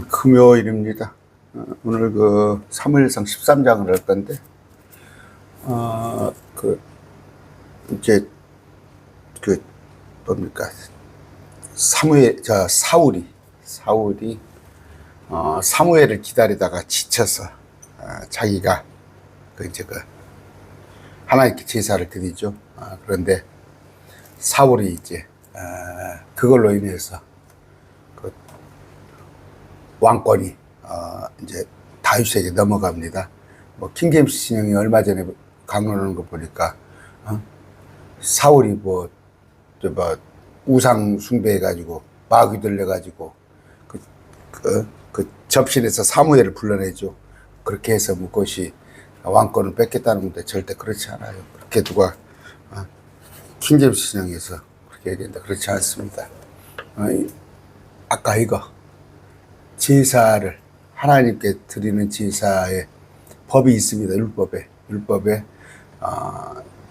금요일입니다. 오늘 사무엘상 13장을 할 건데, 이제, 뭡니까. 사울이, 사무엘을 기다리다가 지쳐서, 자기가, 하나님께 제사를 드리죠. 그런데 사울이 이제, 그걸로 인해서, 왕권이 이제 다윗에게 넘어갑니다. 킹제임스 신형이 얼마 전에 강론하는 거 보니까 사울이 우상 숭배해가지고 마귀 들려가지고 그 접신에서 사무엘을 불러내죠. 그렇게 해서 그것이 왕권을 뺏겠다는 건데 절대 그렇지 않아요. 그렇게 누가 킹제임스 신형에서 그렇게 얘기한다. 그렇지 않습니다. 아까 이거 제사를 하나님께 드리는 제사에 법이 있습니다. 율법에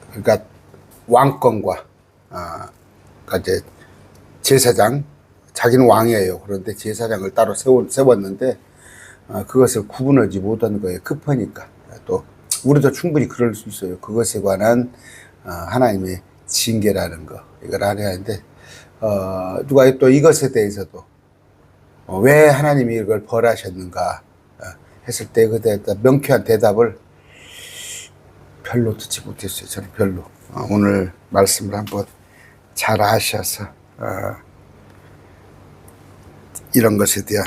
그러니까 왕권과 이제 제사장, 자기는 왕이에요. 그런데 제사장을 따로 세웠는데 그것을 구분하지 못한 거예요. 급하니까. 또 우리도 충분히 그럴 수 있어요. 그것에 관한 하나님의 징계라는 거, 이걸 알아야 하는데 누가 또 이것에 대해서도 왜 하나님이 이걸 벌하셨는가 했을 때 그때 명쾌한 대답을 별로 듣지 못했어요. 저는 별로. 오늘 말씀을 한번 잘 아셔서 이런 것에 대한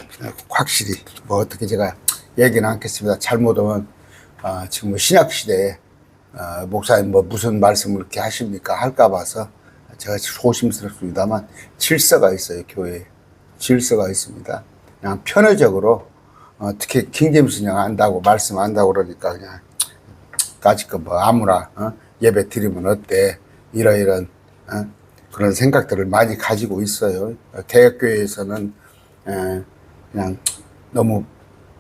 확실히 어떻게 제가 얘기는 않겠습니다. 잘못하면 지금 신약 시대에 목사님 무슨 말씀을 이렇게 하십니까 할까 봐서 제가 조심스럽습니다만 질서가 있어요. 교회에. 질서가 있습니다. 그냥 편의적으로 특히 킹제임스 그냥 안다고 말씀 안다고 그러니까 그냥 까짓거 아무나 예배 드리면 어때 이런 그런 생각들을 많이 가지고 있어요. 개혁교회에서는 그냥 너무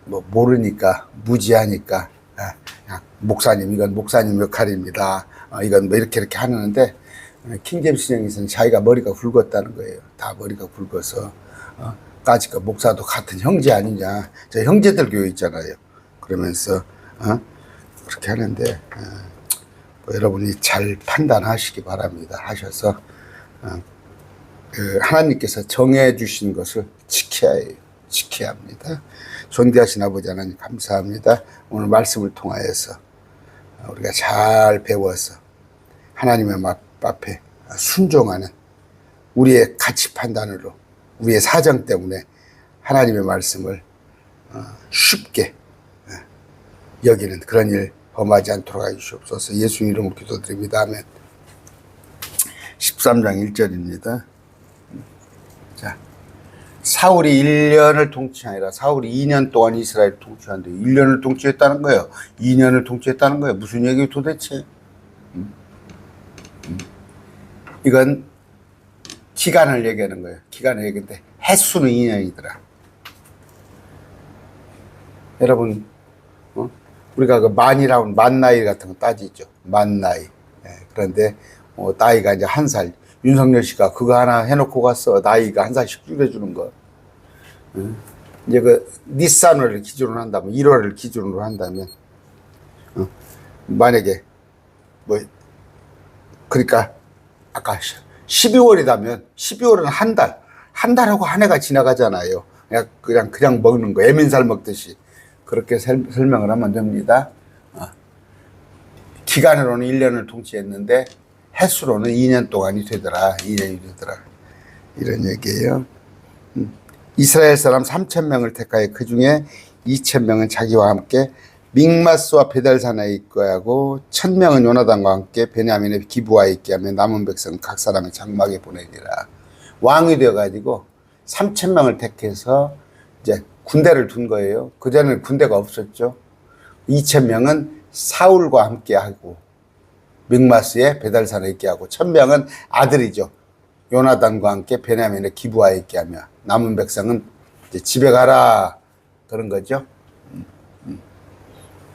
모르니까 무지하니까 그냥 목사님 이건 목사님 역할입니다. 이건 이렇게 하는데 킹제임스 신형에서는 자기가 머리가 굵었다는 거예요. 다 머리가 굵어서 까짓거 목사도 같은 형제 아니냐. 저 형제들 교회 있잖아요. 그러면서 그렇게 하는데 여러분이 잘 판단하시기 바랍니다. 하셔서 하나님께서 정해 주신 것을 지켜야 합니다. 존귀하신 아버지 하나님 감사합니다. 오늘 말씀을 통하여서 우리가 잘 배워서 하나님의 앞에 순종하는 우리의 가치 판단으로 우리의 사정 때문에 하나님의 말씀을 쉽게 여기는 그런 일 범하지 않도록 해주시옵소서. 예수 이름으로 기도드립니다. 아멘. 13장 1절입니다. 자, 사울이 1년을 통치하니라. 사울이 2년 동안 이스라엘을 통치하는데 1년을 통치했다는 거예요. 2년을 통치했다는 거예요. 무슨 얘기예요 도대체? 이건 기간을 얘기하는 거예요. 기간을 얘기하는데 횟수는 2년이더라. 여러분 우리가 만이라고 만나이 같은 거 따지죠. 만나이. 그런데 나이가 이제 1살. 윤석열 씨가 그거 하나 해놓고 갔어. 나이가 1살씩 줄여주는 거. 이제 닛산월을 기준으로 한다면 1월을 기준으로 한다면 만약에 그러니까 아까 12월이라면 12월은 한 달하고 한 해가 지나가잖아요. 그냥 먹는 거 애민살 먹듯이 그렇게 설명을 하면 됩니다. 기간으로는 1년을 통치했는데 횟수로는 2년 동안이 되더라. 2년이 되더라. 이런 얘기예요. 이스라엘 사람 3,000명을 택하여 그 중에 2,000명은 자기와 함께 믹마스와 베델산에 있게 하고 1,000명은 요나단과 함께 베냐민의 기브아에 있게 하며 남은 백성 각 사람의 장막에 보내니라. 왕이 되어가지고 3,000명을 택해서 이제 군대를 둔 거예요. 그전에는 군대가 없었죠. 2,000명은 사울과 함께 하고 믹마스에 베델산에 있게 하고 1,000명은 아들이죠. 요나단과 함께 베냐민의 기브아에 있게 하며 남은 백성은 이제 집에 가라 그런 거죠.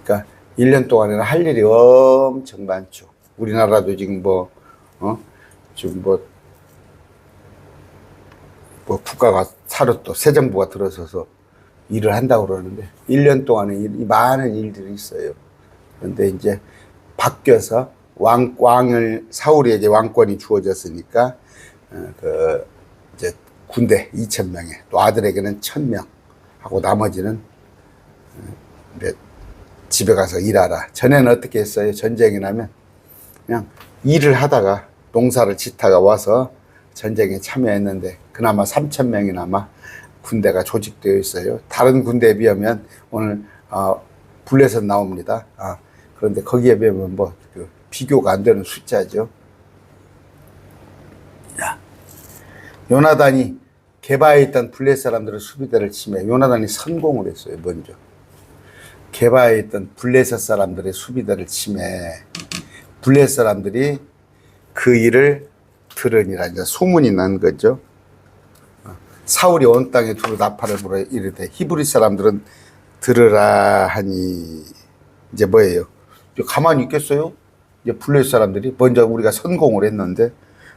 그러니까 1년 동안에는 할 일이 엄청 많죠. 우리나라도 지금 지금 국가가 새로 또 새 정부가 들어서서 일을 한다고 그러는데 1년 동안에 많은 일들이 있어요. 그런데 이제 바뀌어서 왕을 사울에게 왕권이 주어졌으니까 이제 군대 2,000명에 또 아들에게는 1,000명 하고 나머지는 집에 가서 일하라. 전에는 어떻게 했어요? 전쟁이 나면 그냥 일을 하다가 농사를 짓다가 와서 전쟁에 참여했는데 그나마 3,000명이나마 군대가 조직되어 있어요. 다른 군대에 비하면 오늘 블레셋 나옵니다. 그런데 거기에 비하면 비교가 안 되는 숫자죠. 요나단이 게바에 있던 블레셋 사람들의 수비대를 치며 요나단이 선공을 했어요. 먼저 게바에 있던 블레셋 사람들의 수비대를 치매 블레셋 사람들이 그 일을 들으니라. 이제 소문이 난 거죠. 사울이 온 땅에 두루 나팔을 불어 이르되 히브리 사람들은 들으라 하니 이제 뭐예요? 가만히 있겠어요? 이제 블레셋 사람들이 먼저 우리가 선공을 했는데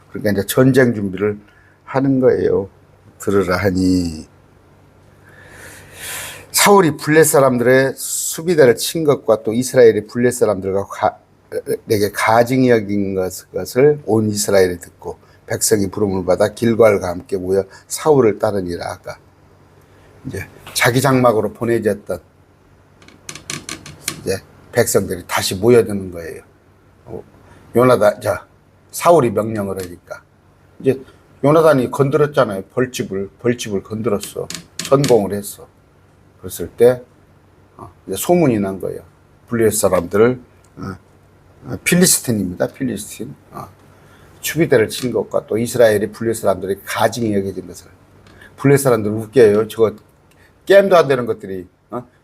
그러니까 이제 전쟁 준비를 하는 거예요. 들으라 하니 사울이 블레셋 사람들의 수비대를 친 것과 또 이스라엘이 블레셋 사람들과 내게 가증히 여긴 것을 온 이스라엘이 듣고 백성이 부름을 받아 길갈과 함께 모여 사울을 따르니라. 아까 이제 자기 장막으로 보내졌던 이제 백성들이 다시 모여드는 거예요. 사울이 명령을 하니까 이제 요나단이 건드렸잖아요. 벌집을 건드렸어. 선공을 했어. 그랬을 때 이제 소문이 난 거예요. 블레셋 사람들을 필리스틴입니다. 필리스틴. 수비대를 친 것과 또 이스라엘이 블레셋 사람들이 가증히 여겨진 것을. 블레셋 사람들 웃겨요. 저거 게임도 안 되는 것들이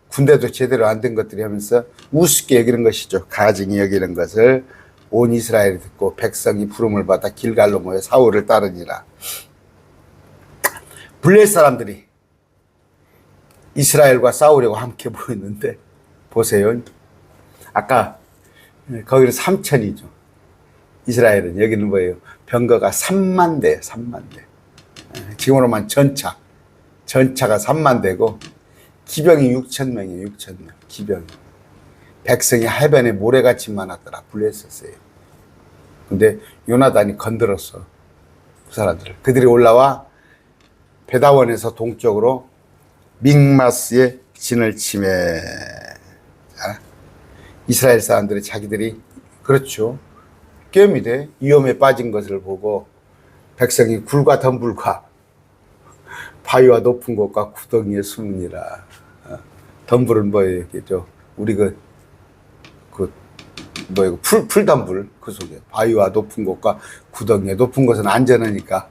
군대도 제대로 안 된 것들이 하면서 우습게 여기는 것이죠. 가증히 여기는 것을 온 이스라엘이 듣고 백성이 부름을 받아 길갈로 모여 사울을 따르니라. 블레셋 사람들이 이스라엘과 싸우려고 함께 모였는데 보세요. 아까 거기는 3,000이죠. 이스라엘은 여기는 뭐예요? 병거가 3만 대, 3만 대. 지금으로만 전차가 3만 대고 기병이 6,000명이에요. 6,000명. 기병이. 백성이 해변에 모래같이 많았더라. 블레셋이에요. 근데 요나단이 건드렸어. 그 사람들을. 그들이 올라와 베다원에서 동쪽으로 믹마스에 진을 치매. 이스라엘 사람들이 자기들이 그렇죠. 깨움이 돼. 위험에 빠진 것을 보고 백성이 굴과 덤불과 바위와 높은 곳과 구덩이에 숨으니라. 덤불은 뭐예요? 우리 풀덤불 그 속에 바위와 높은 곳과 구덩이에 높은 곳은 안전하니까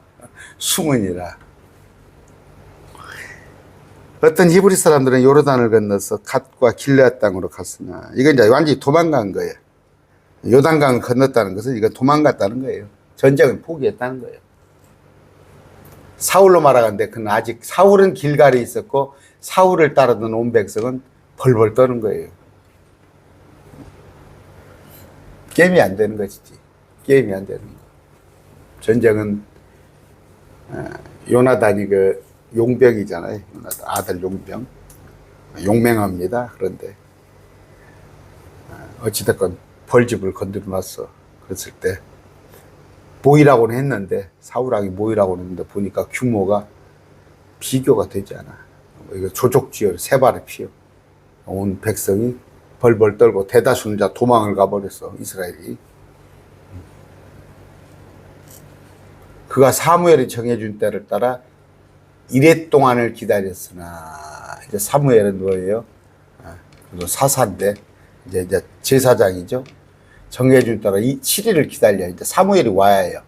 숨으니라. 어떤 히브리 사람들은 요르단을 건너서 갓과 길르앗 땅으로 갔으나 이건 이제 완전히 도망간 거예요. 요단강을 건넜다는 것은 이건 도망갔다는 거예요. 전쟁을 포기했다는 거예요. 사울로 말하건대 그는 아직 사울은 길갈에 있었고 사울을 따르던 온 백성은 벌벌 떠는 거예요. 게임이 안 되는 것이지. 게임이 안 되는 거. 전쟁은 요나단이 용병이잖아요. 요나단 아들 용병. 용맹합니다. 그런데 어찌됐건 벌집을 건드려 놨어. 그랬을 때 모이라고는 했는데 사울왕이 모이라고는 했는데 보니까 규모가 비교가 되지 않아. 이거 조족지혈 세 발의 피요. 온 백성이 벌벌 떨고 대다수는 다 도망을 가버렸어. 이스라엘이. 그가 사무엘이 정해준 때를 따라 이래 동안을 기다렸으나 이제 사무엘은 뭐예요? 사사인데 이제 제사장이죠. 정해준 따라 7일을 기다려. 이제 사무엘이 와야 해요.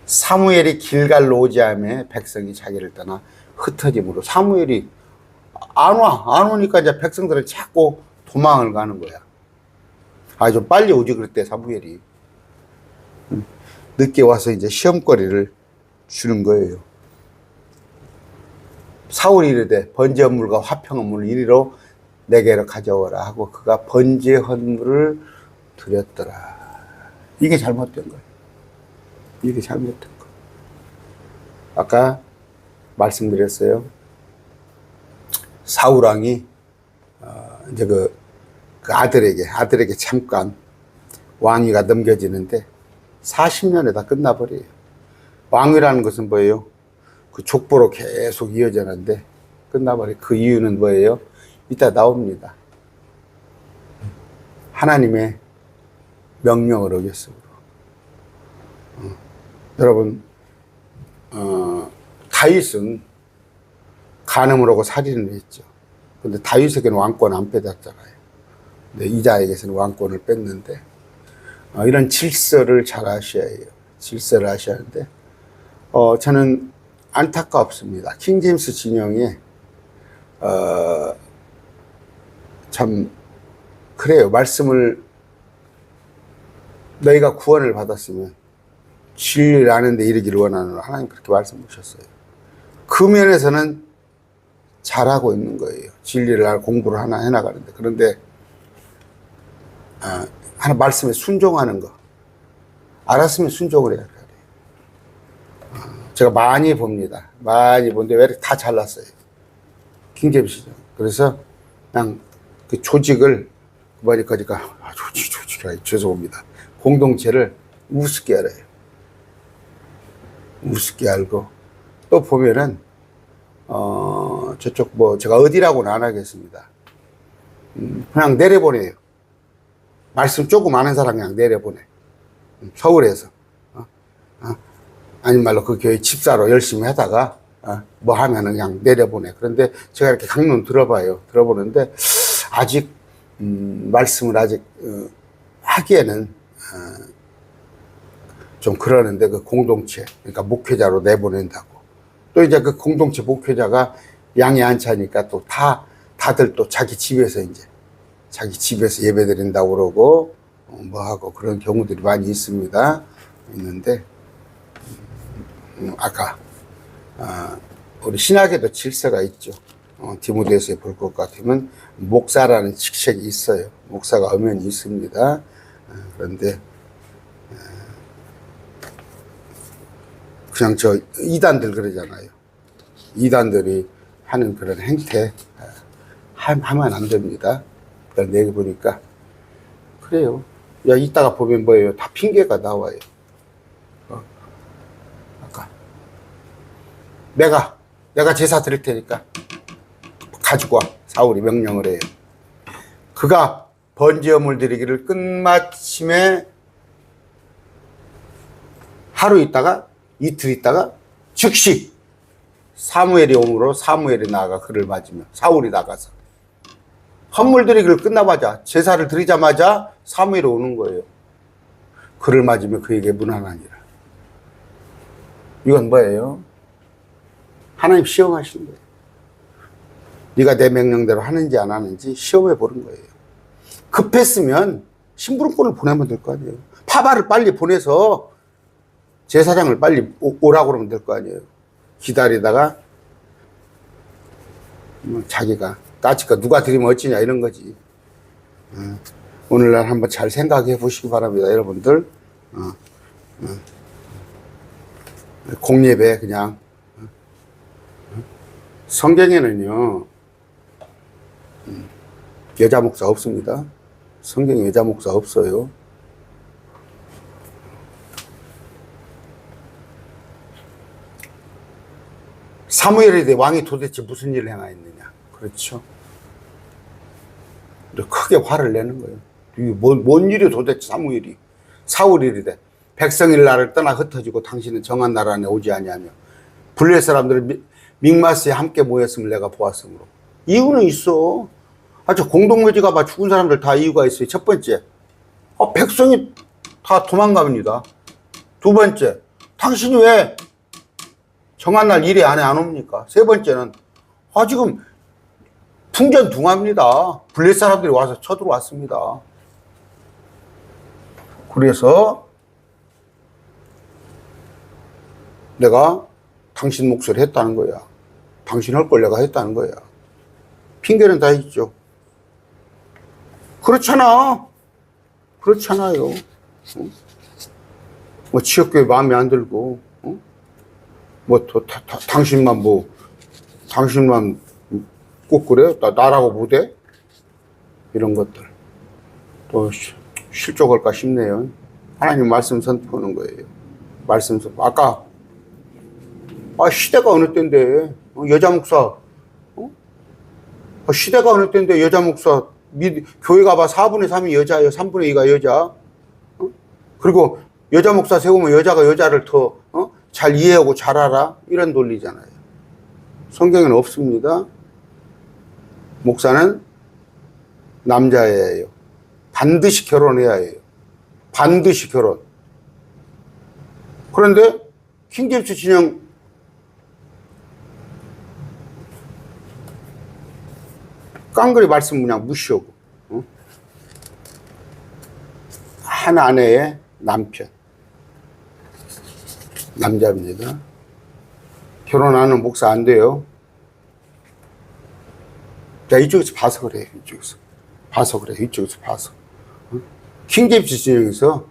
사무엘이 길갈로 오지 않으면 백성이 자기를 떠나 흩어짐으로 사무엘이 안 오니까 이제 백성들은 자꾸 도망을 가는 거야. 좀 빨리 오지 그랬대 사무엘이. 늦게 와서 이제 시험거리를 주는 거예요. 사울이 이르되 번제 헌물과 화평 헌물을 이리로 내게로 가져오라 하고 그가 번제 헌물을 드렸더라. 이게 잘못된 거예요. 이게 잘못된 거. 아까 말씀드렸어요. 사울왕이 이제 그 아들에게 잠깐 왕위가 넘겨지는데 40년에 다 끝나버려요. 왕위라는 것은 뭐예요? 그 족보로 계속 이어지는데 끝나버려요. 그 이유는 뭐예요? 이따 나옵니다. 하나님의 명령을 어겼으므로. 여러분, 다윗은 간음을 하고 살인을 했죠. 근데 다윗에게는 왕권 안 빼놨잖아요. 근데 이자에게서는 왕권을 뺐는데, 이런 질서를 잘 아셔야 해요. 질서를 아셔야 하는데, 저는 안타깝습니다. 킹제임스 진영에, 참, 그래요. 말씀을, 너희가 구원을 받았으면, 진리를 아는데 이르기를 원하는 하나님 그렇게 말씀하셨어요. 그 면에서는 잘하고 있는 거예요. 진리를 알고 공부를 하나 해나가는데. 그런데, 하나 말씀에 순종하는 거. 알았으면 순종을 해야 돼요. 제가 많이 봅니다. 많이 보는데 왜 이렇게 다 잘났어요. 킹제임스. 그래서 그냥 그 조직을, 조직, 죄송합니다. 공동체를 우습게 알아요. 우습게 알고. 또 보면은, 저쪽 제가 어디라고는 안 하겠습니다. 그냥 내려보내요. 말씀 조금 아는 사람 그냥 내려보내. 서울에서. 아닌 말로 그 교회 집사로 열심히 하다가, 뭐 하면은 그냥 내려보내. 그런데 제가 이렇게 강론 들어보는데, 아직, 말씀을 아직, 하기에는, 좀 그러는데 그 공동체, 그러니까 목회자로 내보낸다고. 또 이제 그 공동체 목회자가 양이 안 차니까 또 다들 또 자기 집에서 예배 드린다고 그러고, 뭐 하고 그런 경우들이 많이 있는데, 아까, 우리 신학에도 질서가 있죠. 디모데후서에 볼 것 같으면 목사라는 직책이 있어요. 목사가 엄연히 있습니다. 그런데, 그냥 이단들 그러잖아요. 이단들이 하는 그런 행태, 하면 안 됩니다. 내가 보니까, 그래요. 야, 이따가 보면 뭐예요? 다 핑계가 나와요. 아까. 내가 제사 드릴 테니까, 가지고 와. 사울이 명령을 해요. 그가 번제물 드리기를 끝마침에 하루 있다가, 이틀 있다가 즉시 사무엘이 오므로 사무엘이 나아가 그를 맞으며 사울이 나가서 헌물 드리기를 끝나자마자 제사를 드리자마자 사무엘이 오는 거예요. 그를 맞으며 그에게 문안하니라. 이건 뭐예요? 하나님 시험하시는 거예요. 네가 내 명령대로 하는지 안 하는지 시험해 보는 거예요. 급했으면 심부름꾼을 보내면 될 거 아니에요. 파바를 빨리 보내서 제사장을 빨리 오라고 그러면 될 거 아니에요. 기다리다가 자기가 까짓거 누가 드리면 어찌냐 이런 거지. 오늘날 한번 잘 생각해 보시기 바랍니다. 여러분들. 공예배 그냥. 성경에는요 여자 목사 없습니다. 성경에 여자 목사 없어요. 사무엘에 대해 왕이 도대체 무슨 일을 행하였느냐. 그렇죠. 크게 화를 내는 거예요. 이게 뭔 일이 도대체 사울이 이르되 백성이 나를 떠나 흩어지고 당신은 정한 나라 안에 오지 아니하며 블레셋 사람들은 믹마스에 함께 모였음을 내가 보았으므로. 이유는 있어. 아주 공동묘지가 봐 죽은 사람들 다 이유가 있어요. 첫 번째, 백성이 다 도망갑니다. 두 번째, 당신이 왜 정한 날 일에 안에 안 옵니까? 세 번째는, 지금 풍전등화입니다. 블레셋 사람들이 와서 쳐들어왔습니다. 그래서 내가 당신 몫을 했다는 거야. 당신 할 걸 내가 했다는 거야. 핑계는 다 있죠. 그렇잖아요. 뭐 지역교회 마음에 안 들고, 당신만 꼭 그래? 나라고 못해? 이런 것들. 또 실족할까 싶네요. 하나님 말씀 선포하는 거예요. 말씀 선포. 아까, 시대가 어느 때인데, 여자 목사, 시대가 어느 때인데 여자 목사, 교회 가봐 4분의 3이 여자예요. 3분의 2가 여자. 그리고 여자 목사 세우면 여자가 여자를 더 잘 이해하고 잘 알아? 이런 논리잖아요. 성경에는 없습니다. 목사는 남자예요. 반드시 결혼해야 해요. 반드시 결혼. 그런데 킹제임스 진영 깡그리 말씀 그냥 무시하고 한 아내의 남편 남자입니다. 결혼하는 목사 안 돼요. 자, 이쪽에서 봐서 그래요. 이쪽에서 봐서 그래. 이쪽에서 봐서. 킹제임스 진영에서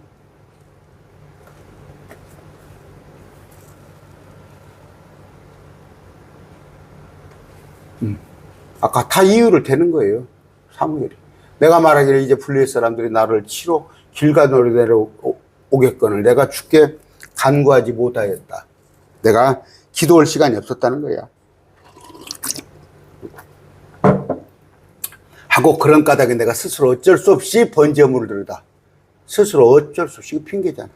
아까 다 이유를 대는 거예요. 사무엘이. 내가 말하기를 이제 블레셋 사람들이 나를 치러 길가 노래대로 오겠거늘 내가 주께 간구하지 못하였다. 내가 기도할 시간이 없었다는 거야. 하고 그런 까닭에 내가 스스로 어쩔 수 없이 번제물을 드리다. 스스로 어쩔 수 없이 핑계잖아.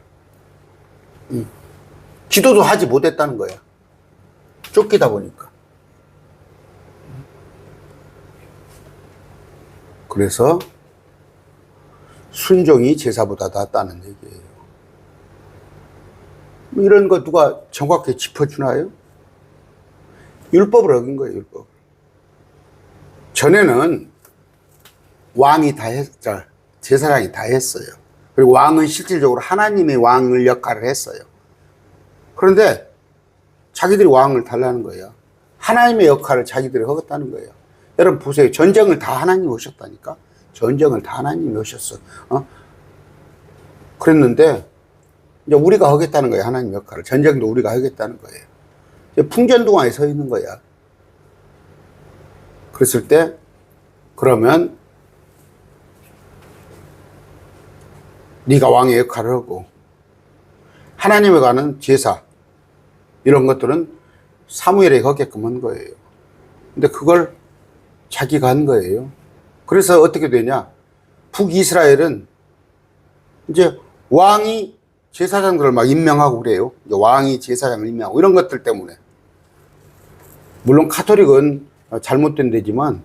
기도도 하지 못했다는 거야. 쫓기다 보니까. 그래서 순종이 제사보다 낫다는 얘기예요. 이런 거 누가 정확히 짚어주나요? 율법을 어긴 거예요, 율법. 전에는 왕이 다 했죠. 제사장이 다 했어요. 그리고 왕은 실질적으로 하나님의 왕을 역할을 했어요. 그런데 자기들이 왕을 달라는 거예요. 하나님의 역할을 자기들이 하겠다는 거예요. 여러분 보세요. 전쟁을 다 하나님이 오셨다니까. 전쟁을 다 하나님이 오셨어. 그랬는데 이제 우리가 하겠다는 거예요. 하나님 역할을. 전쟁도 우리가 하겠다는 거예요. 이제 풍전등화에 서 있는 거야. 그랬을 때 그러면 네가 왕의 역할을 하고 하나님에 관한 제사 이런 것들은 사무엘이 하게끔 한 거예요. 근데 그걸 자기가 한 거예요. 그래서 어떻게 되냐? 북이스라엘은 이제 왕이 제사장들을 막 임명하고 그래요. 이제 왕이 제사장을 임명하고 이런 것들 때문에. 물론 카톨릭은 잘못된 데지만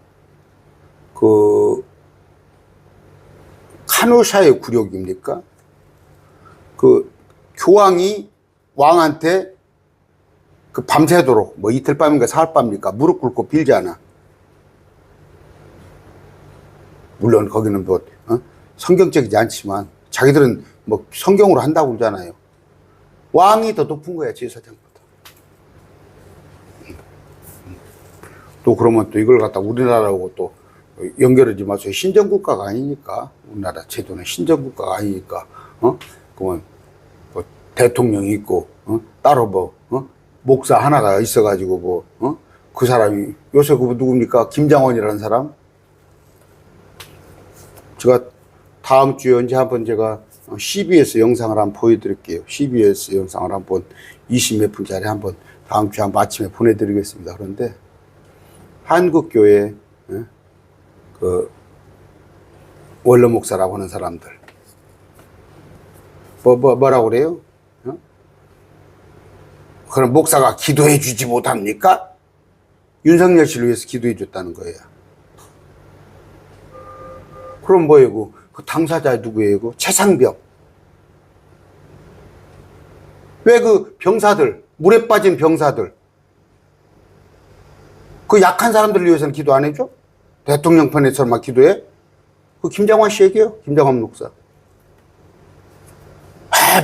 그 카누샤의 굴욕입니까? 그 교황이 왕한테 그 밤새도록 뭐 이틀밤인가 사흘밤입니까? 무릎 꿇고 빌잖아. 물론 거기는 뭐 성경적이지 않지만 자기들은 뭐 성경으로 한다고 그러잖아요. 왕이 더 높은 거야, 제사장보다. 또 그러면 또 이걸 갖다 우리나라하고 또 연결하지 마세요. 신정국가가 아니니까. 우리나라 제도는 신정국가가 아니니까. 그러면 뭐 대통령이 있고 따로 뭐 목사 하나가 있어가지고 뭐 그 사람이 요새 그 누굽니까? 김장원이라는 사람. 제가 다음 주에 언제 한번 제가 CBS 영상을 한번 보여드릴게요. CBS 영상을 한번 20몇 분짜리 한번 다음 주에 한번 아침에 보내드리겠습니다. 그런데 한국교회 그 원로 목사라고 하는 사람들 뭐라고 그래요? 그럼 목사가 기도해 주지 못합니까? 윤석열 씨를 위해서 기도해 줬다는 거예요. 그럼 뭐예요? 그 당사자 누구예요? 최상병. 왜 그 병사들, 물에 빠진 병사들, 그 약한 사람들을 위해서는 기도 안 해줘? 대통령 편에서 막 기도해? 그 김장환 씨 얘기예요. 김장환 목사.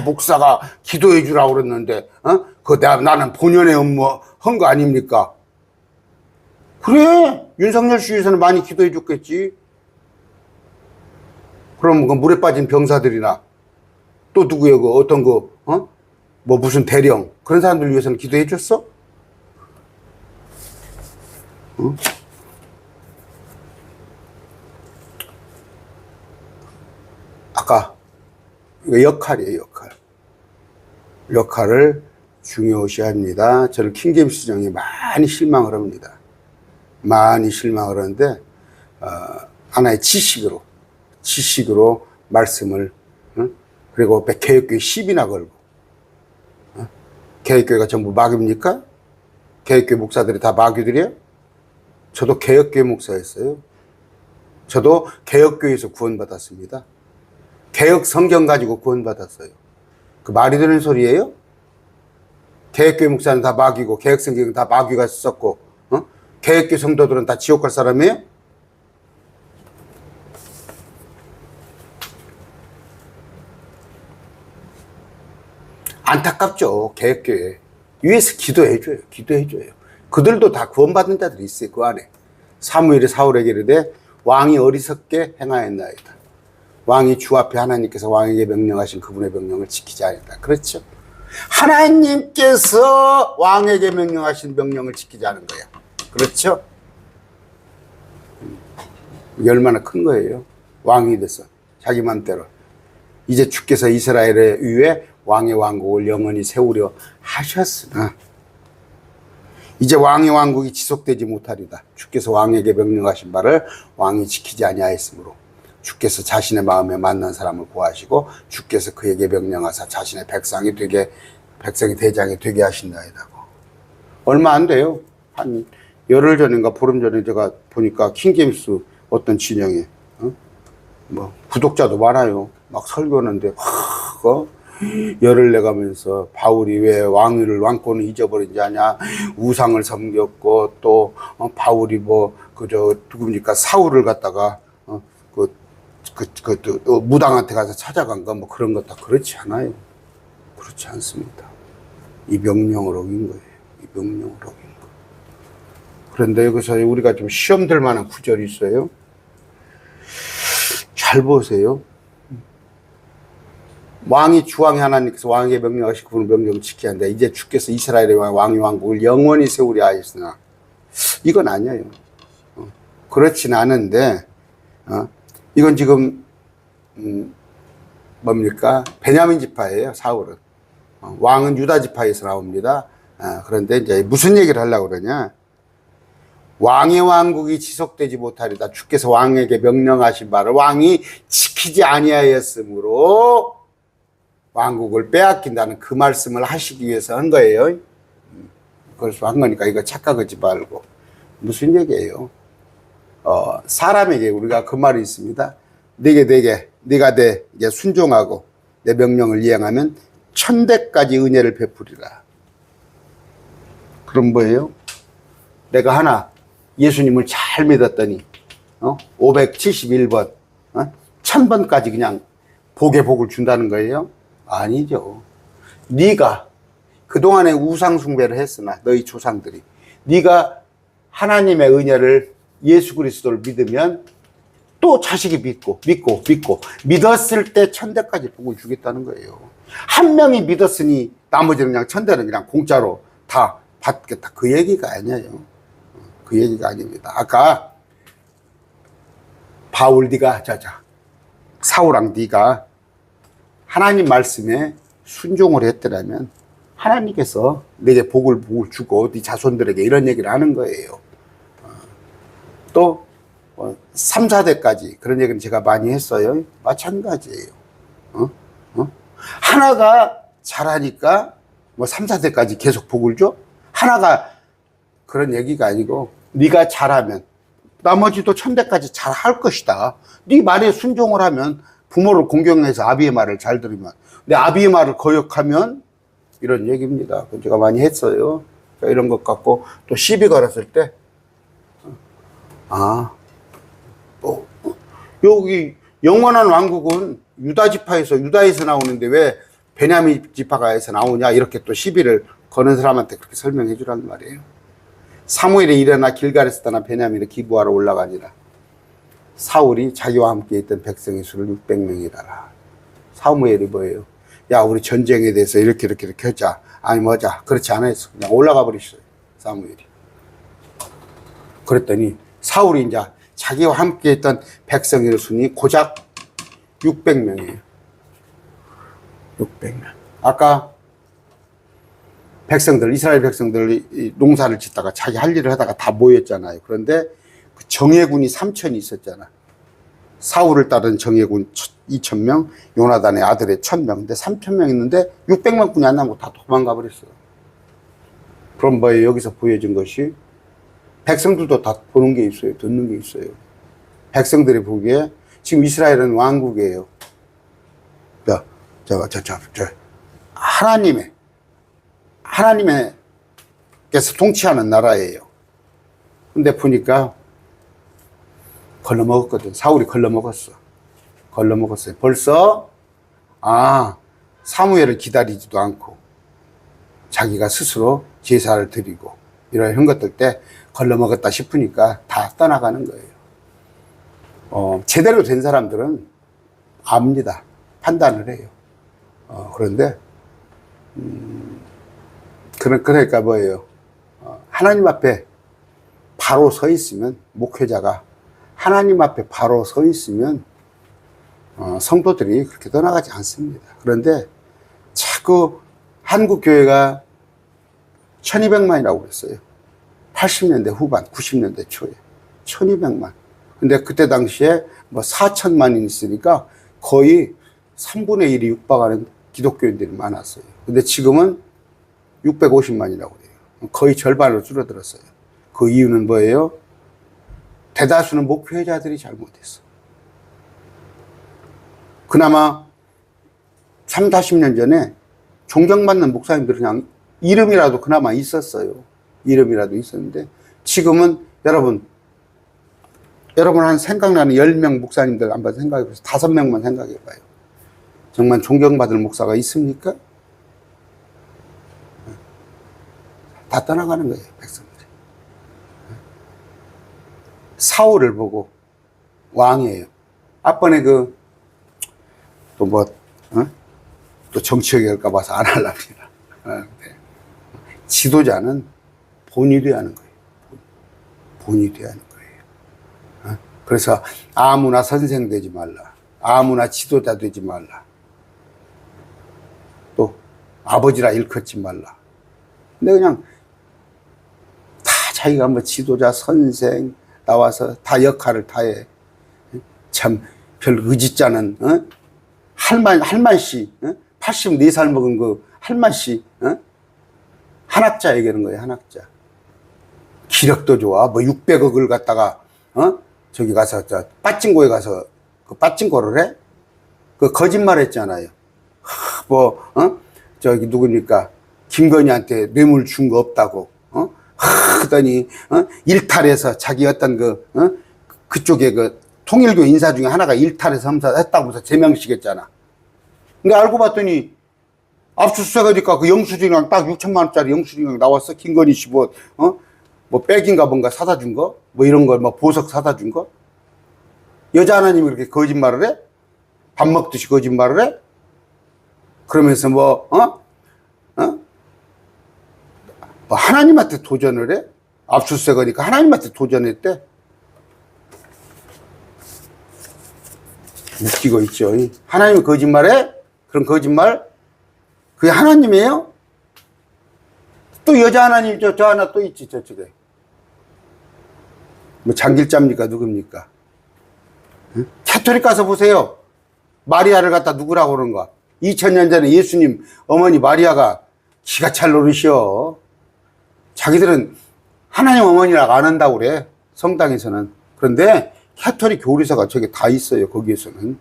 목사가 기도해 주라고 그랬는데, 나는 본연의 업무 한 거 아닙니까? 그래. 윤석열 씨 위해서는 많이 기도해 줬겠지. 그럼 그 물에 빠진 병사들이나 또 누구예요? 그 어떤 뭐 무슨 대령 그런 사람들 위해서는 기도해 줬어? 아까 이거 역할이에요, 역할. 역할을 중요시 합니다. 저는 킹제임스 정에 많이 실망을 합니다. 많이 실망을 하는데, 하나의 지식으로 말씀을, 그리고 개혁교회 10이나 걸고, 개혁교회가 전부 마귀입니까? 개혁교회 목사들이 다 마귀들이에요? 저도 개혁교회 목사였어요. 저도 개혁교회에서 구원받았습니다. 개혁 성경 가지고 구원받았어요. 그 말이 되는 소리예요? 개혁교회 목사는 다 마귀고, 개혁 성경은 다 마귀가 썼고, 개혁교회 성도들은 다 지옥 갈 사람이에요? 안타깝죠, 개혁교회. 위에서 기도해줘요. 그들도 다 구원받은 자들이 있어요, 그 안에. 사무엘이 사울에게 이르되 왕이 어리석게 행하였나이다. 왕이 주 앞에 하나님께서 왕에게 명령하신 그분의 명령을 지키지 않았다. 그렇죠? 하나님께서 왕에게 명령하신 명령을 지키지 않은 거야. 그렇죠? 이게 얼마나 큰 거예요. 왕이 돼서 자기 맘대로. 이제 주께서 이스라엘에 위해 왕의 왕국을 영원히 세우려 하셨으나 이제 왕의 왕국이 지속되지 못하리다. 주께서 왕에게 명령하신 바를 왕이 지키지 아니하였으므로 주께서 자신의 마음에 맞는 사람을 구하시고 주께서 그에게 명령하사 자신의 백성이 대장이 되게 하신다이다고. 얼마 안 돼요. 한 열흘 전인가 보름 전에 제가 보니까 킹제임스 어떤 진영에 뭐 구독자도 많아요. 막 설교하는데 열을 내가면서 바울이 왜 왕권을 잊어버린지 아냐, 우상을 섬겼고 또 바울이 누굽니까 사울을 갖다가 무당한테 가서 찾아간 거 뭐 그런 것 다 그렇지 않아요. 그렇지 않습니다. 이 명령을 어긴 거예요. 이 명령을 어긴 거. 그런데 여기서 우리가 좀 시험 들 만한 구절이 있어요. 잘 보세요. 왕이 주왕의 하나님께서 왕에게 명령하신 그분의 명령을 지켜야 한다. 이제 주께서 이스라엘의 왕의 왕국을 영원히 세우려 하였으나 이건 아니에요. 그렇진 않은데 이건 지금 뭡니까? 베냐민 지파예요. 사울은. 왕은 유다 지파에서 나옵니다. 그런데 이제 무슨 얘기를 하려고 그러냐? 왕의 왕국이 지속되지 못하리다. 주께서 왕에게 명령하신 바를 왕이 지키지 아니하였으므로 왕국을 빼앗긴다는 그 말씀을 하시기 위해서 한 거예요. 그래서 한 거니까 이거 착각하지 말고. 무슨 얘기예요? 사람에게 우리가 그 말이 있습니다. 네가 내 순종하고 내 명령을 이행하면 1000대까지 은혜를 베푸리라. 그럼 뭐예요? 내가 하나 예수님을 잘 믿었더니 571번 1000번까지 그냥 복의 복을 준다는 거예요? 아니죠. 네가 그동안에 우상 숭배를 했으나 너희 조상들이 네가 하나님의 은혜를 예수 그리스도를 믿으면 또 자식이 믿고 믿었을 때 1000대까지 복을 주겠다는 거예요. 한 명이 믿었으니 나머지는 그냥 1000대는 그냥 공짜로 다 받겠다. 그 얘기가 아니에요. 그 얘기가 아닙니다. 아까 바울 네가 사울랑 네가 하나님 말씀에 순종을 했더라면 하나님께서 내게 복을 주고 네 자손들에게 이런 얘기를 하는 거예요. 또 3, 4대까지 그런 얘기는 제가 많이 했어요. 마찬가지예요. 하나가 잘하니까 3, 4대까지 계속 복을 줘? 하나가 그런 얘기가 아니고 네가 잘하면 나머지도 1000대까지 잘할 것이다. 네 말에 순종을 하면 부모를 공경해서 아비의 말을 잘 들으면 내 아비의 말을 거역하면 이런 얘기입니다. 제가 많이 했어요. 이런 것 갖고 또 시비 걸었을 때 여기 영원한 왕국은 유다에서 나오는데 왜 베냐민 지파가에서 나오냐 이렇게 또 시비를 거는 사람한테 그렇게 설명해 주라는 말이에요. 사무엘이 일어나 길갈에서 떠나 베냐민을 기부하러 올라가니라. 사울이 자기와 함께 있던 백성의 수를 600명이라라. 사무엘이 뭐예요? 야, 우리 전쟁에 대해서 이렇게 하자. 아니 뭐자. 그렇지 않았어. 그냥 올라가 버렸어요. 사무엘이. 그랬더니 사울이 이제 자기와 함께 있던 백성의 수는 고작 600명이에요. 600명. 아까 백성들, 이스라엘 백성들이 농사를 짓다가 자기 할 일을 하다가 다 모였잖아요. 그런데 그 정예군이 3천이 있었잖아. 사울을 따른 정예군 2,000명, 요나단의 아들의 1,000명. 근데 3,000명 있는데 600명뿐이 안 남고 다 도망가 버렸어요. 그럼 뭐예요? 여기서 보여진 것이 백성들도 다 보는 게 있어요. 듣는 게 있어요. 백성들이 보기에 지금 이스라엘은 왕국이에요. 하나님께서 통치하는 나라예요. 근데 보니까 걸러먹었거든. 사울이 걸러먹었어요. 벌써 사무엘을 기다리지도 않고 자기가 스스로 제사를 드리고 이런 것들 때 걸러먹었다 싶으니까 다 떠나가는 거예요. 제대로 된 사람들은 압니다. 판단을 해요. 그런데 그러니까 뭐예요? 하나님 앞에 바로 서 있으면, 목회자가 하나님 앞에 바로 서 있으면 성도들이 그렇게 떠나가지 않습니다. 그런데 자꾸 한국 교회가 1200만이라고 그랬어요. 80년대 후반, 90년대 초에 1200만. 근데 그때 당시에 뭐 4천만이 있으니까 거의 3분의 1이 육박하는 기독교인들이 많았어요. 근데 지금은 650만이라고 해요. 거의 절반으로 줄어들었어요. 그 이유는 뭐예요? 대다수는 목회자들이 잘못했어. 그나마 3, 40년 전에 존경받는 목사님들은 그냥 이름이라도 그나마 있었어요. 이름이라도 있었는데 지금은 여러분 한 생각나는 10명 목사님들 한번 생각해보세요. 5명만 생각해봐요. 정말 존경받을 목사가 있습니까? 다 떠나가는 거예요, 백성들이. 사울을 보고 왕이에요. 앞번에 또 정치 얘기할까 봐서 안 하려합니다. 지도자는 본일이 하는 거예요. 본일이 하는 거예요. 그래서 아무나 선생 되지 말라. 아무나 지도자 되지 말라. 또 아버지라 일컫지 말라. 근데 그냥 다 자기가 뭐 지도자, 선생 나와서 다 역할을 다 해. 참 별 의지자는 할만씨 84살 먹은 그 할만씨 한학자 얘기하는 거예요. 한학자. 기력도 좋아. 뭐 600억을 갖다가 저기 가서 빠찡고에 가서 그 빠찡고를 해? 그 거짓말 했잖아요. 저기 누구니까 김건희한테 뇌물 준 거 없다고 그러더니 일탈해서 자기 어떤 그쪽에 그 통일교 인사 중에 하나가 일탈해서 했다고서 제명시켰잖아. 근데 알고 봤더니 압수수색하니까 그 영수증이랑 딱 6천만 원짜리 영수증이 나왔어. 김건희 씨 뭐 백인가 뭔가 사다 준 거? 뭐 이런 거, 뭐 보석 사다 준 거? 여자 하나님이 그렇게 거짓말을 해? 밥 먹듯이 거짓말을 해? 그러면서 뭐 하나님한테 도전을 해? 압수수색하니까 하나님한테 도전했대? 웃기고 있죠. 하나님이 거짓말해? 그럼 거짓말? 그게 하나님이에요? 또 여자 하나님 저 하나 또 있지 저쪽에. 뭐 장길자입니까 누굽니까? 응? 캐토릭 가서 보세요. 마리아를 갖다 누구라고 그러는가? 2000년 전에 예수님 어머니 마리아가 기가 찰 노릇이여. 자기들은 하나님 어머니라고 안 한다고 그래. 성당에서는. 그런데 캐토릭 교리서가 저게 다 있어요. 거기에서는.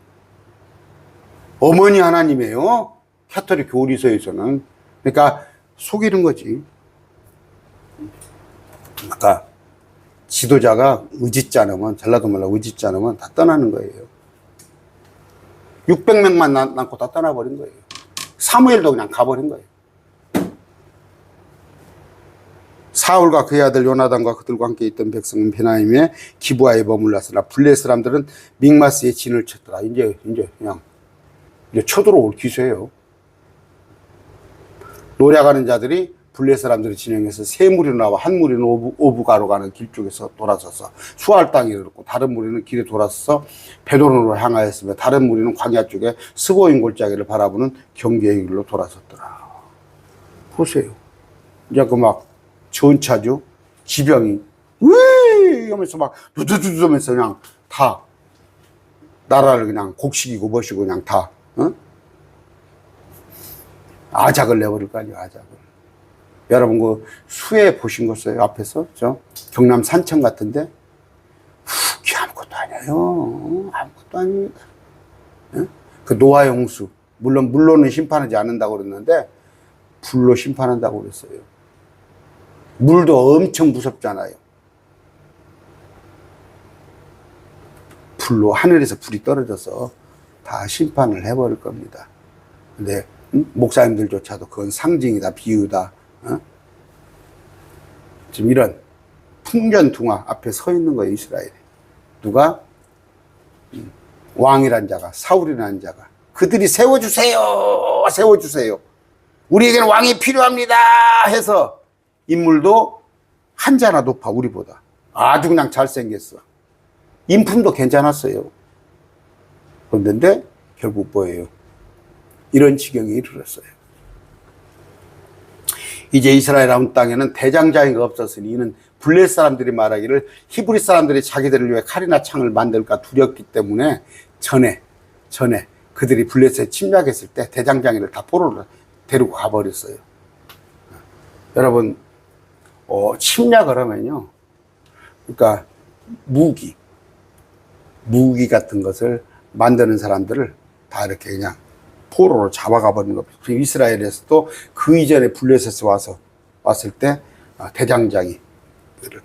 어머니 하나님이에요. 캐토릭 교리서에서는. 그러니까 속이는 거지. 아까 지도자가 의짓지 않으면, 전라도 말로 의짓지 않으면 다 떠나는 거예요. 600명만 남고 다 떠나버린 거예요. 사무엘도 그냥 가버린 거예요. 사울과 그의 아들 요나단과 그들과 함께 있던 백성은 베나임의 기브아에 머물렀으나 블레 사람들은 믹마스에 진을 쳤더라. 이제 그냥 쳐들어올 기세예요. 노력하는 자들이 블레 사람들이 진행해서 세 무리로 나와 한 무리는 오브가로 가는 길 쪽에서 돌아서서 수알 땅에 이르렀고 다른 무리는 길에 돌아서서 베드론으로 향하였으며 다른 무리는 광야 쪽에 스고인 골짜기를 바라보는 경계의 길로 돌아섰더라. 보세요. 이제 그 막 전차죠. 기병이 으이 하면서 막 두두두두 하면서 그냥 다 나라를 그냥 곡식이고 뭐시고 그냥 다 아작을 내버릴 거 아니에요. 아작을. 여러분 그 수해 보신 거 있어요? 앞에서 저 경남 산청 같은데 그게 아무것도 아니에요. 아무것도 아닙니다. 그 노아의 홍수 물론 물로는 심판하지 않는다고 그랬는데 불로 심판한다고 그랬어요. 물도 엄청 무섭잖아요. 불로 하늘에서 불이 떨어져서 다 심판을 해버릴 겁니다. 근데 목사님들조차도 그건 상징이다, 비유다. 지금 이런 풍전등화 앞에 서 있는 거예요, 이스라엘이. 누가? 왕이란 자가, 사울이라는 자가. 그들이 세워주세요, 세워주세요. 우리에게는 왕이 필요합니다 해서 인물도 한자나 높아, 우리보다. 아주 그냥 잘생겼어. 인품도 괜찮았어요. 그런데 결국 뭐예요? 이런 지경에 이르렀어요. 이제 이스라엘 온 땅에는 대장장이가 없었으니 이는 블레 사람들이 말하기를 히브리 사람들이 자기들을 위해 칼이나 창을 만들까 두렵기 때문에 전에 그들이 블레셋에 침략했을 때 대장장이를 다 포로로 데리고 가버렸어요. 여러분 침략을 하면요, 그러니까 무기 같은 것을 만드는 사람들을 다 이렇게 그냥 포로로 잡아가 버리는 겁니다. 이스라엘에서도 그 이전에 블레셋에 왔을 때 대장장이를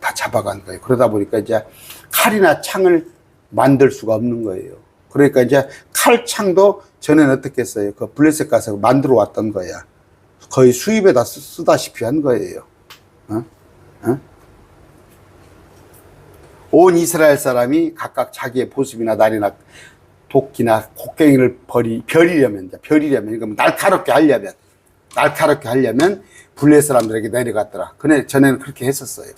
다 잡아간 거예요. 그러다 보니까 이제 칼이나 창을 만들 수가 없는 거예요. 그러니까 이제 칼창도 전에는 어떻게 했어요? 그 블레셋 가서 만들어 왔던 거야. 거의 수입에다 쓰다시피 한 거예요. 온 이스라엘 사람이 각각 자기의 보습이나 날이나 도끼나 곡괭이를 벼리려면 그러니까 날카롭게 하려면 블레 사람들에게 내려갔더라. 근데 전에는 그렇게 했었어요.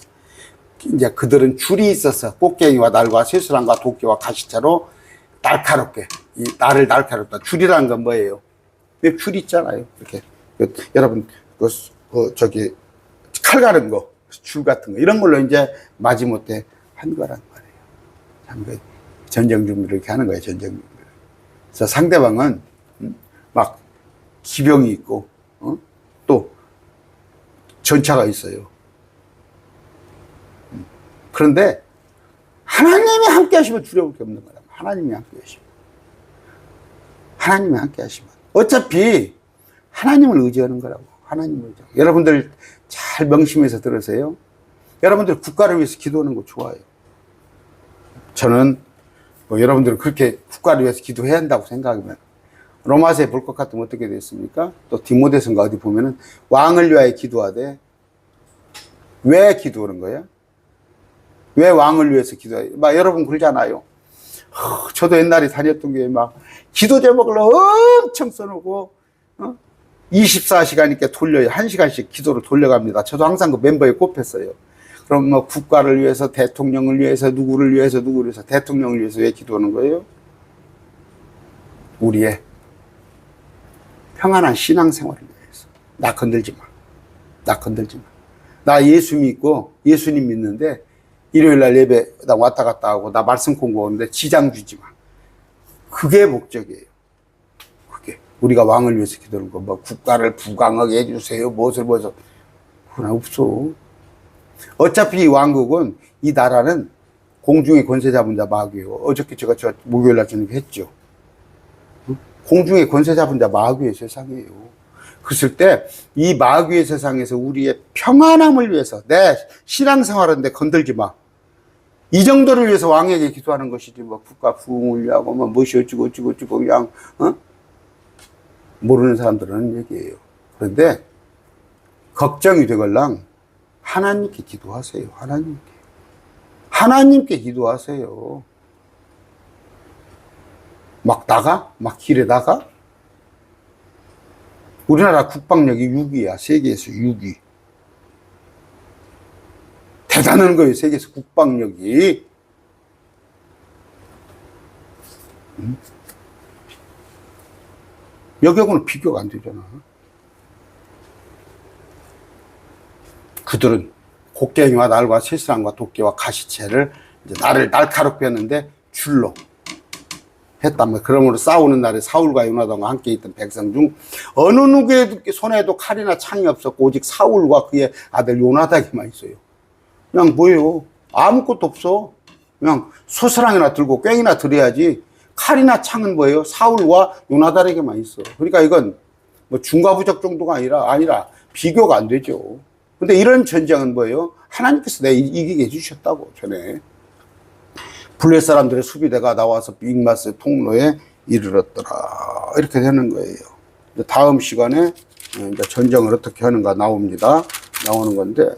이제 그들은 줄이 있어서 꽃갱이와 날과 쇠수랑과 도끼와 가시차로 날카롭게, 이 날을 날카롭다. 줄이라는 건 뭐예요? 줄 있잖아요. 이렇게. 여러분, 저기, 칼 가른 거, 줄 같은 거, 이런 걸로 이제 마지못해 한 거란 말이에요. 전쟁 준비를 이렇게 하는 거예요, 전쟁 준비를. 그래서 상대방은, 막, 기병이 있고, 또, 전차가 있어요. 그런데, 하나님이 함께 하시면 두려울 게 없는 거야. 하나님이 함께 하시면. 하나님이 함께 하시면. 어차피, 하나님을 의지하는 거라고. 하나님을 의지하고. 여러분들 잘 명심해서 들으세요. 여러분들 국가를 위해서 기도하는 거 좋아요. 저는 뭐 여러분들은 그렇게 국가를 위해서 기도해야 한다고 생각하면 로마서에 볼 것 같으면 어떻게 됐습니까? 또 디모데서인가 어디 보면은 왕을 위하여 기도하되 왜 기도하는 거야? 왜 왕을 위해서 기도해요? 막 여러분 그러잖아요. 저도 옛날에 다녔던 게 막 기도 제목을 엄청 써놓고 24시간 이렇게 돌려요. 1시간씩 기도를 돌려갑니다. 저도 항상 그 멤버에 꼽혔어요. 그럼 뭐 국가를 위해서, 대통령을 위해서, 누구를 위해서, 대통령을 위해서 왜 기도하는 거예요? 우리의 평안한 신앙생활을 위해서. 나 건들지 마. 나 건들지 마. 나 예수 믿고 예수님 믿는데 일요일 날 예배 나 왔다 갔다 하고 나 말씀 공부하는데 지장 주지 마. 그게 목적이에요. 그게. 우리가 왕을 위해서 기도하는 거, 뭐 국가를 부강하게 해주세요. 무엇을. 그건 없어. 어차피 이 왕국은, 이 나라는 공중의 권세 잡은 자 마귀예요. 어저께 제가 목요일 날 저녁에 했죠. 공중의 권세 잡은 자 마귀의 세상이에요. 그랬을 때 이 마귀의 세상에서 우리의 평안함을 위해서 내 신앙생활인데 건들지 마. 이 정도를 위해서 왕에게 기도하는 것이지 뭐 국가 부흥을 위하고 뭐 무엇이 어쩌고 그냥 모르는 사람들은 하는 얘기예요. 그런데 걱정이 되걸랑 하나님께 기도하세요. 하나님께 기도하세요. 막 길에 나가? 우리나라 국방력이 6위야. 세계에서 6위. 대단한 거예요. 세계에서 국방력이. 여기하고는 비교가 안 되잖아. 그들은 곡괭이와 날과 쇠사람과 도끼와 가시채를 이제 나를 날카롭게 했는데 줄로 했단 말이야. 그러므로 싸우는 날에 사울과 요나단과 함께 있던 백성 중 어느 누구의 손에도 칼이나 창이 없었고 오직 사울과 그의 아들 요나단이만 있어요. 그냥 뭐예요? 아무것도 없어. 그냥 소사랑이나 들고 꽹이나 들어야지. 칼이나 창은 뭐예요? 사울과 요나단에게만 있어. 그러니까 이건 뭐 중과부적 정도가 아니라 비교가 안 되죠. 근데 이런 전쟁은 뭐예요? 하나님께서 내가 이기게 해주셨다고. 전에 블레 사람들의 수비대가 나와서 빅마스 통로에 이르렀더라. 이렇게 되는 거예요. 다음 시간에 이제 전쟁을 어떻게 하는가 나오는 건데,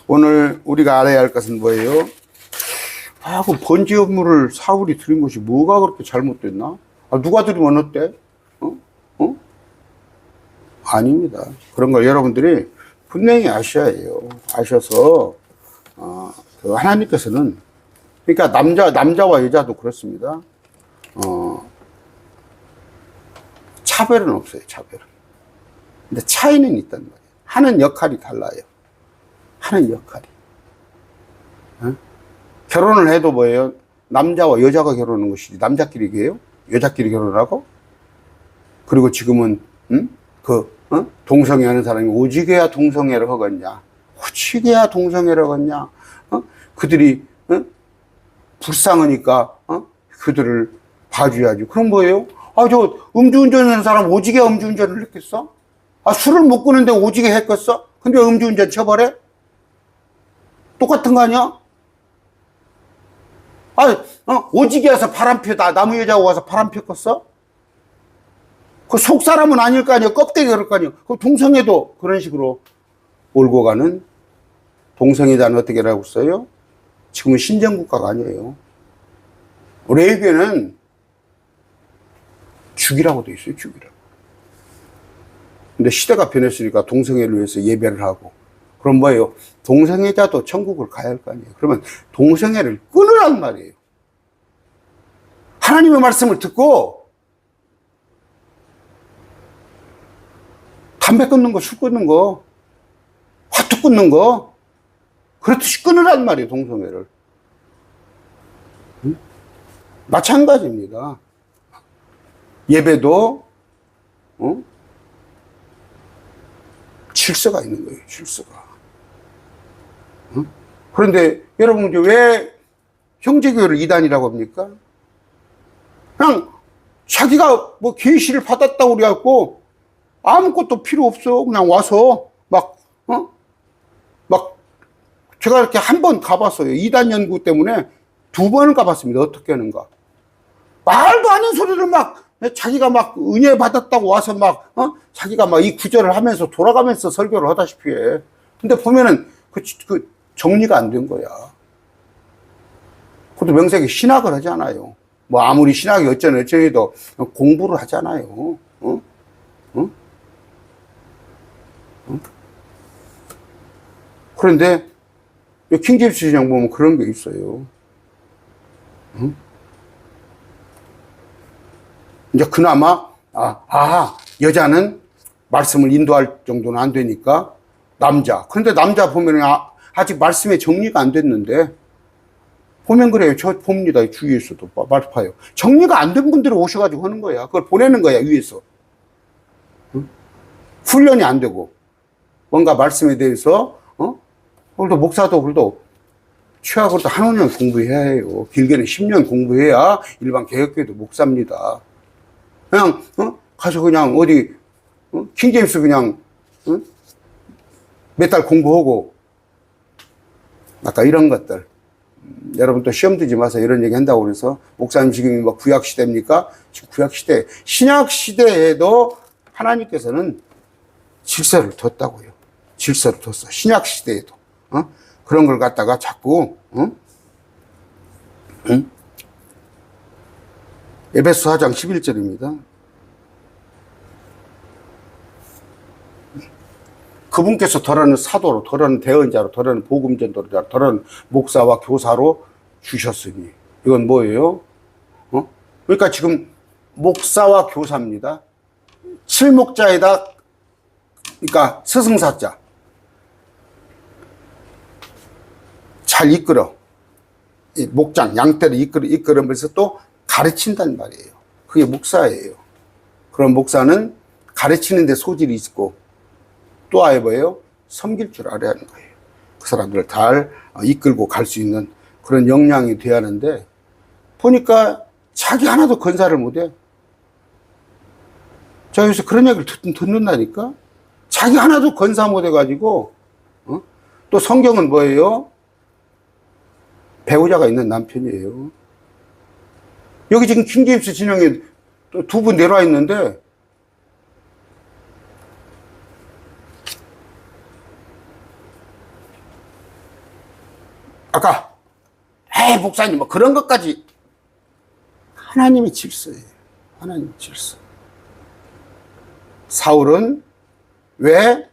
오늘 우리가 알아야 할 것은 뭐예요? 그 번제 업무를 사울이 드린 것이 뭐가 그렇게 잘못됐나? 누가 드리면 어때? 아닙니다. 그런 걸 여러분들이 분명히 아셔야 해요. 아셔서, 그 하나님께서는, 그러니까 남자와 여자도 그렇습니다. 차별은 없어요, 차별은. 근데 차이는 있단 말이에요. 하는 역할이 달라요. 하는 역할이. 결혼을 해도 뭐예요? 남자와 여자가 결혼하는 것이지 남자끼리 해요? 여자끼리 결혼하고? 그리고 지금은 동성애 하는 사람이 오직해야 동성애를 하겠냐, 오직해야 동성애를 하겠냐, 그들이 불쌍하니까 그들을 봐줘야지. 그럼 뭐예요? 저 음주운전하는 사람 오직해 음주운전을 했겠어? 술을 못 끊는데 오직해 했겠어? 근데 음주운전 처벌해? 똑같은 거 아니야? 오직에 와서 바람 피다 나무 여자하고 와서 바람 폈겠어? 그 속 사람은 아닐 거 아니야. 껍데기 그럴 거 아니야. 그 동성애도 그런 식으로 몰고 가는, 동성애자는 어떻게 라고 써요? 지금은 신정국가가 아니에요. 레위기에는 죽이라고 돼 있어요. 죽이라고. 근데 시대가 변했으니까 동성애를 위해서 예배를 하고, 그럼 뭐예요? 동성애자도 천국을 가야 할 거 아니에요. 그러면 동성애를 끊으란 말이에요. 하나님의 말씀을 듣고 담배 끊는 거, 술 끊는 거, 화투 끊는 거, 그렇듯이 끊으란 말이에요, 동성애를. 마찬가지입니다. 예배도 질서가 있는 거예요, 질서가. 그런데 여러분, 이제 왜 형제교회를 이단이라고 합니까? 그냥 자기가 뭐 계시를 받았다고 그래갖고 아무것도 필요 없어. 그냥 와서 제가 이렇게 한 번 가봤어요. 이단 연구 때문에 2번을 가봤습니다. 어떻게 하는가. 말도 안 하는 소리를 자기가 은혜 받았다고 와서 자기가 이 구절을 하면서 돌아가면서 설교를 하다시피 해. 근데 보면은 그 정리가 안 된 거야. 그것도 명색이 신학을 하잖아요. 아무리 신학이 어쩌해도 공부를 하잖아요. 그런데 킹제임스 시장 보면 그런 게 있어요. 이제 그나마 여자는 말씀을 인도할 정도는 안 되니까 남자. 그런데 남자 보면 아직 말씀의 정리가 안 됐는데, 보면 그래요. 저 봅니다. 주위에서도 봐요. 정리가 안 된 분들이 오셔가지고 하는 거야. 그걸 보내는 거야, 위에서. 훈련이 안 되고, 뭔가 말씀에 대해서 그래도 목사도 그래도 최악으로 한 5년 공부해야 해요. 길게는 10년 공부해야 일반 개혁교회도 목사입니다. 그냥 가서 그냥 어디 킹제임스 그냥 몇 달 공부하고, 아까 이런 것들. 여러분 또 시험 들지 마세요. 이런 얘기 한다고 그래서 목사님 지금 구약 시대입니까? 지금 구약 시대, 신약 시대에도 하나님께서는 질서를 뒀다고요. 질서를 뒀어. 신약 시대에도 그런 걸 갖다가 자꾸 에베소 4장 11절입니다. 그분께서 더러는 사도로, 더러는 대언자로, 더러는 복음전도자로, 더러는 목사와 교사로 주셨으니. 이건 뭐예요? 그러니까 지금 목사와 교사입니다. 칠목자에다, 그러니까 스승사자. 잘 이끌어. 목장, 양떼를 이끌으면서 또 가르친단 말이에요. 그게 목사예요. 그럼 목사는 가르치는 데 소질이 있고, 또 아예 뭐예요? 섬길 줄 알아야 하는 거예요. 그 사람들을 잘 이끌고 갈 수 있는 그런 역량이 돼야 하는데, 보니까 자기 하나도 건사를 못해. 제가 여기서 그런 얘기를 듣는다니까? 자기 하나도 건사 못해가지고, 또 성경은 뭐예요? 배우자가 있는 남편이에요. 여기 지금 킹제임스 진영에 또 두 분 내려와 있는데, 아까, 목사님, 뭐 그런 것까지 하나님의 질서예요. 하나님의 질서. 사울은 왜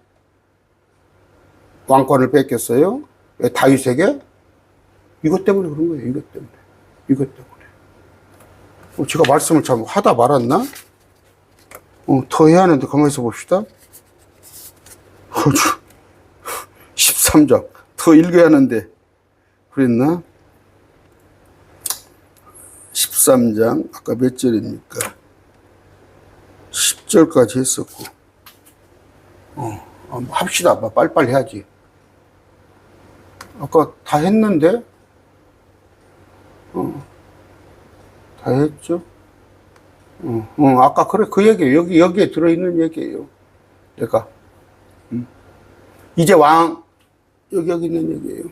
왕권을 뺏겼어요? 왜 다윗에게? 이것 때문에 그런 거예요. 이것 때문에. 이것 때문에. 제가 말씀을 참 하다 말았나? 더 해야 하는데 가만히 있어 봅시다. 13장. 더 읽어야 하는데. 그랬나? 13장. 아까 몇 절입니까? 10절까지 했었고. 합시다. 빨리빨리 해야지. 아까 다 했는데? 다 했죠? 아까 그 얘기예요. 여기에 들어있는 얘기예요. 그러니까, 이제 여기 있는 얘기예요.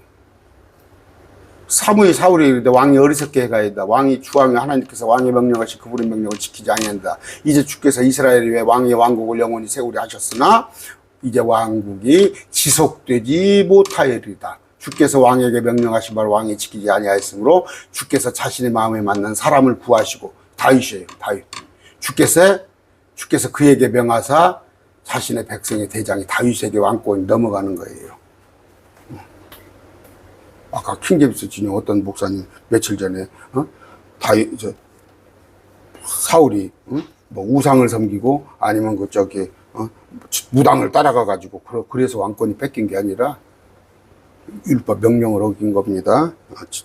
사울이 이르되 왕이 어리석게 해가이다. 왕이 주왕이 하나님께서 왕의 명령하시 그분의 명령을 지키지 아니한다. 이제 주께서 이스라엘 위에 왕의 왕국을 영원히 세우려 하셨으나 이제 왕국이 지속되지 못하리이다. 주께서 왕에게 명령하신 바를 왕이 지키지 아니하였으므로 주께서 자신의 마음에 맞는 사람을 구하시고, 다윗이에요. 다윗. 주께서 그에게 명하사 자신의 백성의 대장이 다윗에게 왕권이 넘어가는 거예요. 아까 킹제임스 진영 어떤 목사님 며칠 전에 사울이 뭐 우상을 섬기고 아니면 무당을 따라가 가지고 그래서 왕권이 뺏긴 게 아니라 율법 명령을 어긴 겁니다.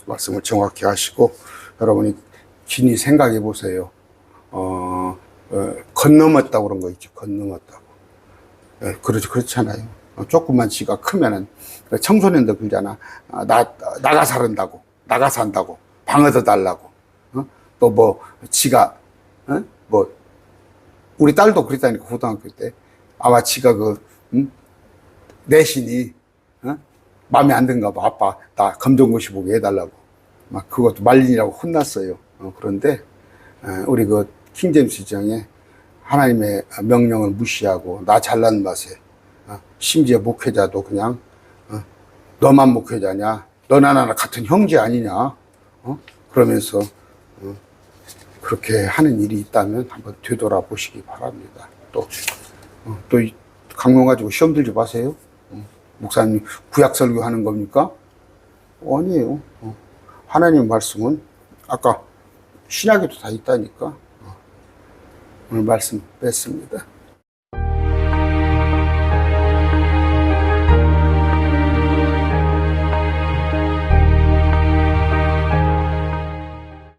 말씀을 정확히 하시고 여러분이 진히 생각해 보세요. 건넘었다고 그런 거 있죠. 건넘었다고. 그렇잖아요. 조금만 지가 크면은 청소년들 그러잖아. 나가 살은다고, 나가 산다고, 방 얻어 달라고. 또 뭐 지가 우리 딸도 그랬다니까. 고등학교 때 아마 지가 내신이 마음에 안 든가 봐. 아빠 나 검정고시 보게 해달라고. 막 그것도 말린이라고 혼났어요. 그런데 우리 킹제임스 지정에 하나님의 명령을 무시하고 나 잘난 맛에 심지어 목회자도 그냥 너만 목회자냐, 너나 나나 같은 형제 아니냐, 그러면서 그렇게 하는 일이 있다면 한번 되돌아보시기 바랍니다. 또 강론 가지고 시험 들지 마세요. 목사님 구약 설교하는 겁니까? 아니에요. 하나님 말씀은 아까 신약에도 다 있다니까. 오늘 말씀 뺐습니다.